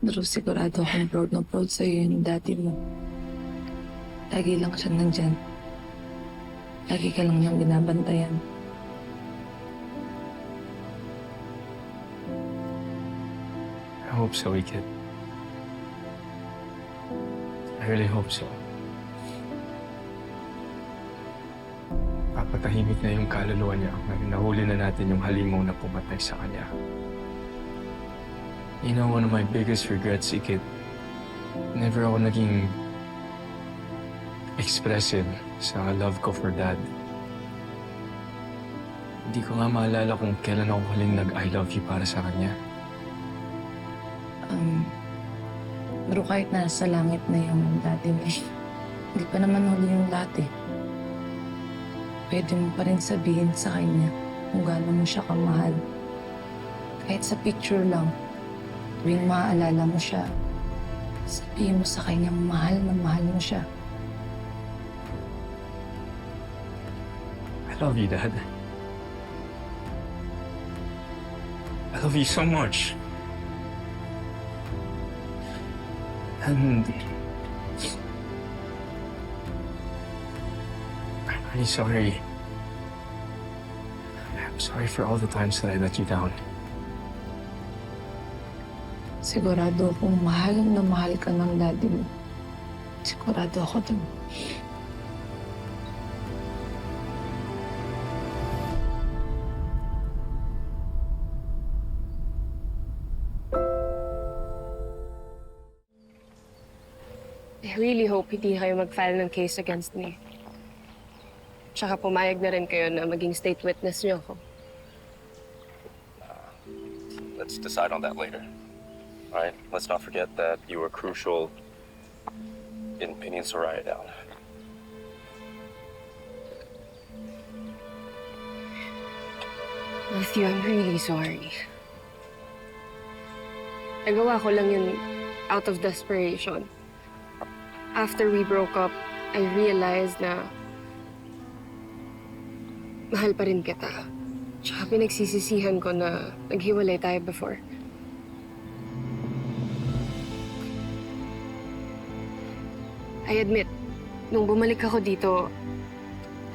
Pero sigurado akong proud na proud sa'yo yung daddy mo. Lagi lang siya nandyan. Lagi ka lang niyang binabantayan. I hope so, Ikit. I really hope so. Papatahimik na yung kaluluwa niya ngayon nahuli na natin yung halimaw na pumatay sa kanya. You know, one of my biggest regrets, Ikit, never ako naging expressive sa love ko for Dad. Hindi ko nga maalala kung kailan ako huling nag-I love you para sa kanya. Pero kahit nasa langit na yung daddy mo, hindi pa naman huli yung dati. Pwede mo pa rin sabihin sa kanya kung gaano mo siya kamahal. Kahit sa picture lang, tuwing maaalala mo siya, sabihin mo sa kanya mahal na mahal mo siya. I love you, Dad. I love you so much. And I'm really sorry. I'm sorry for all the times that I let you down. Sigurado akong mahal na mahal ka ng daddy mo. Sigurado ako dun. I really hope hindi kayo mag-file ng case against me. Tsaka pumayag na rin kayo na maging state witness niyo ako. Let's decide on that later. All right, let's not forget that you were crucial in pinning Soraya down. Matthew, I'm really sorry. Nagawa ko lang yun out of desperation. After we broke up, I realized na mahal pa rin kita. Tsaka pinagsisisihan ko na naghiwalay tayo before. I admit, nung bumalik ako dito,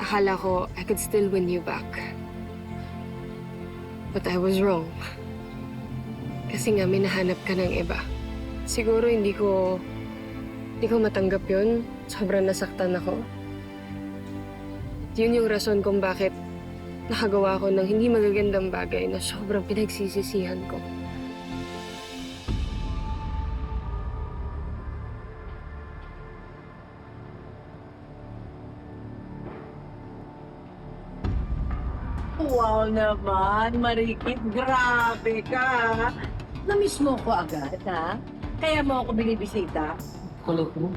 akala ko I could still win you back. But I was wrong. Kasi nga may nahanap ka ng iba. Siguro hindi ko matanggap yun. Sobrang nasaktan ako. Yun yung rason kung bakit nakagawa ko ng hindi magagandang bagay na sobrang pinagsisisihan ko. Wow naman, Marikit. Grabe ka. Namiss mo ko agad, ha? Kaya mo ako binibisita. Kulit mo.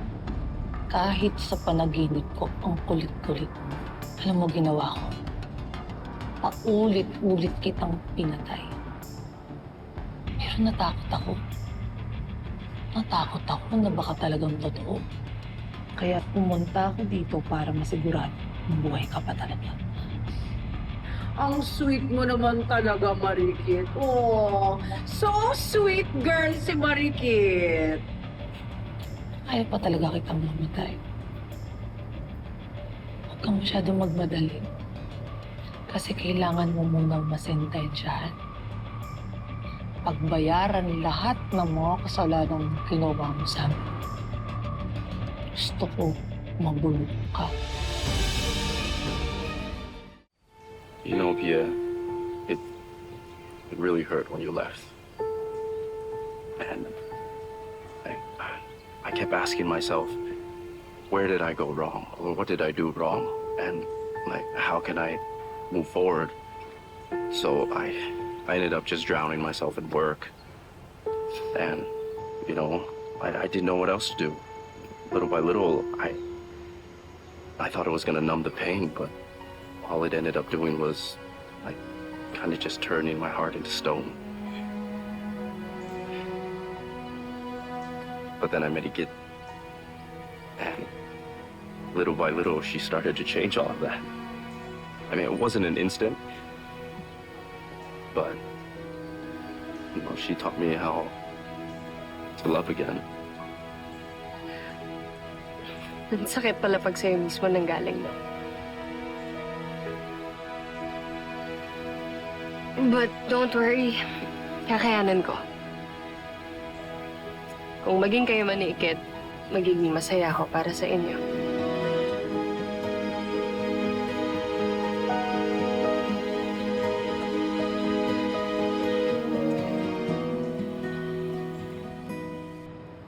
Kahit sa panaginip ko, ang kulit-kulit mo. Alam mo ginawa ko? Paulit-ulit kitang pinatay. Pero natakot ako. Natakot ako na baka talagang totoo. Kaya pumunta ako dito para masigurado na buhay ka pa talaga. Ang sweet mo naman talaga, Marikit. Oh, so sweet girl si Marikit. Kaya pa talaga kitang mamatay. Huwag kang masyadong magmadali. Kasi kailangan mo munang masentensyahan. Pagbayaran lahat ng mga kasalanang ginawa mo sa amin. Gusto ko magulo ka. You know, Pia, it really hurt when you left. And I kept asking myself, where did I go wrong? Or what did I do wrong? And like, how can I move forward? So I ended up just drowning myself in work. And, you know, I didn't know what else to do. Little by little, I thought it was gonna numb the pain, but all it ended up doing was, like, kind of just turning my heart into stone. But then I met Igit, and little by little, she started to change all of that. I mean, it wasn't an instant, but, you know, she taught me how to love again. Ang sakit pala pag sa'yo mismo nanggaling, no? But don't worry. Kakayanan ko. Kung maging kayo man ni Ikit, magiging masaya ako para sa inyo.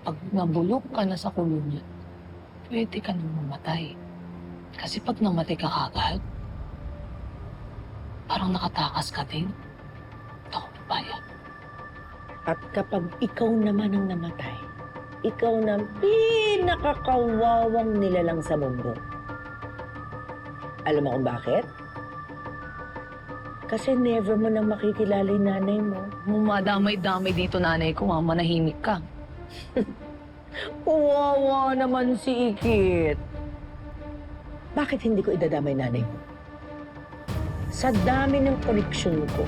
Pag nabulok ka na sa kulungan, pwede ka nang mamatay. Kasi pag namatay ka kagad, parang nakatakas ka din. Hindi ako papayag. At kapag ikaw naman ang namatay, ikaw na ang pinakakawawang nilalang sa mundo. Alam mo kung bakit? Kasi never mo nang makikilala yung nanay mo. Mumadamay-damay dito, nanay ko, manahimik ka. Kawawa naman si Ikit. Bakit hindi ko idadamay nanay mo? Sa dami ng koneksyon ko,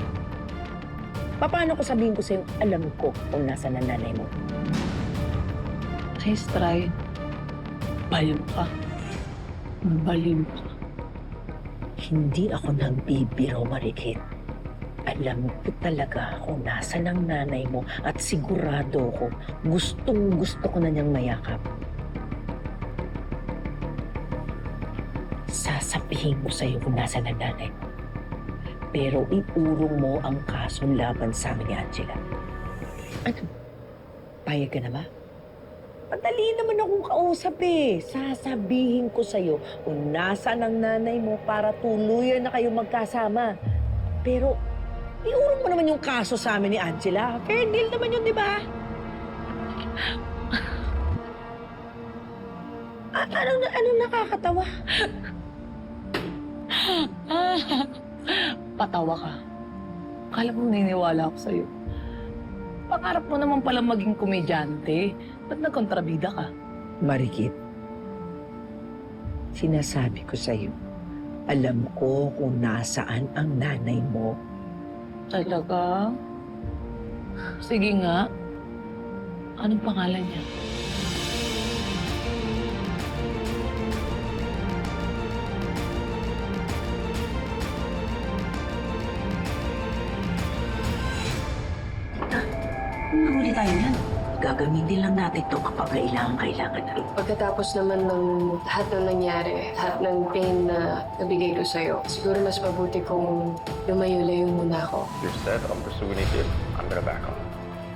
paano ko sabihin ko sa'yo, alam ko kung nasa na nanay mo? Please try. Baliw ka. Baliw ka. Hindi ako nagbibiro, Marikit. Alam ko talaga kung nasa ng nanay mo at sigurado ko, gustong-gusto ko na niyang mayakap. Sasabihin ko sa'yo kung nasa ng nanay mo. Pero iurong mo ang kaso laban sa amin ni Angela. Ano? Payag ka na ba? Madali naman akong kausap eh. Sasabihin ko sa'yo kung nasa ng nanay mo para tuluyan na kayo magkasama. Pero iurong mo naman yung kaso sa amin ni Angela. Fair deal naman yun, di ba? Anong nakakatawa? Patawa ka. Akala mo niniwala ako sa'yo. Pangarap mo naman pala maging komedyante. Ba't nagkontrabida ka? Marikit, sinasabi ko sa'yo, alam ko kung nasaan ang nanay mo. Talaga? Sige nga. Anong pangalan niya? Nahuli tayo yan. Gagamitin lang natin ito kapag kailangan na. Pagkatapos naman ng lahat ng nangyari, lahat ng pain na nabigay ko sa'yo, siguro mas mabuti kung lumayo-layo muna ako. You said I'm pursuing it. I'm gonna back off.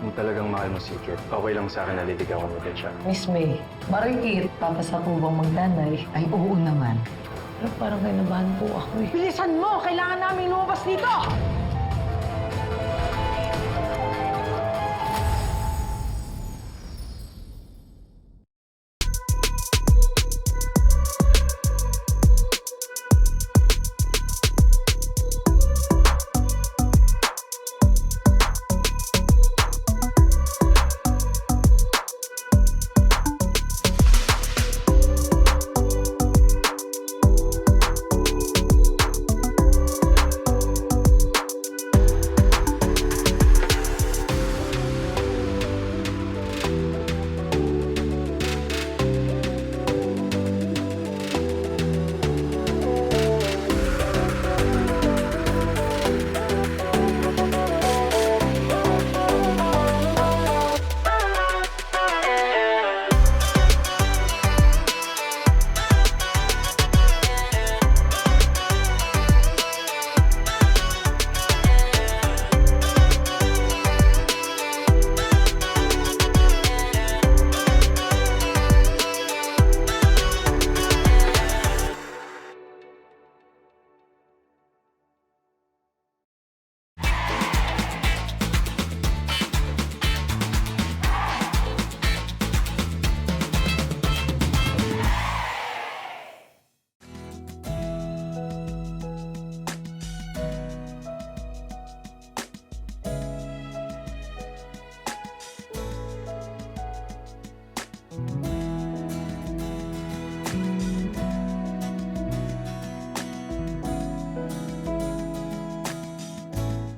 Kung talagang mahal mo si Ikit, okay lang sa akin na liligawan mo din siya. Miss May, Marikit, papasa po bang magdanay? Ay, oo naman. Pero parang kinabahan po ako eh. Bilisan mo! Kailangan namin lumabas dito!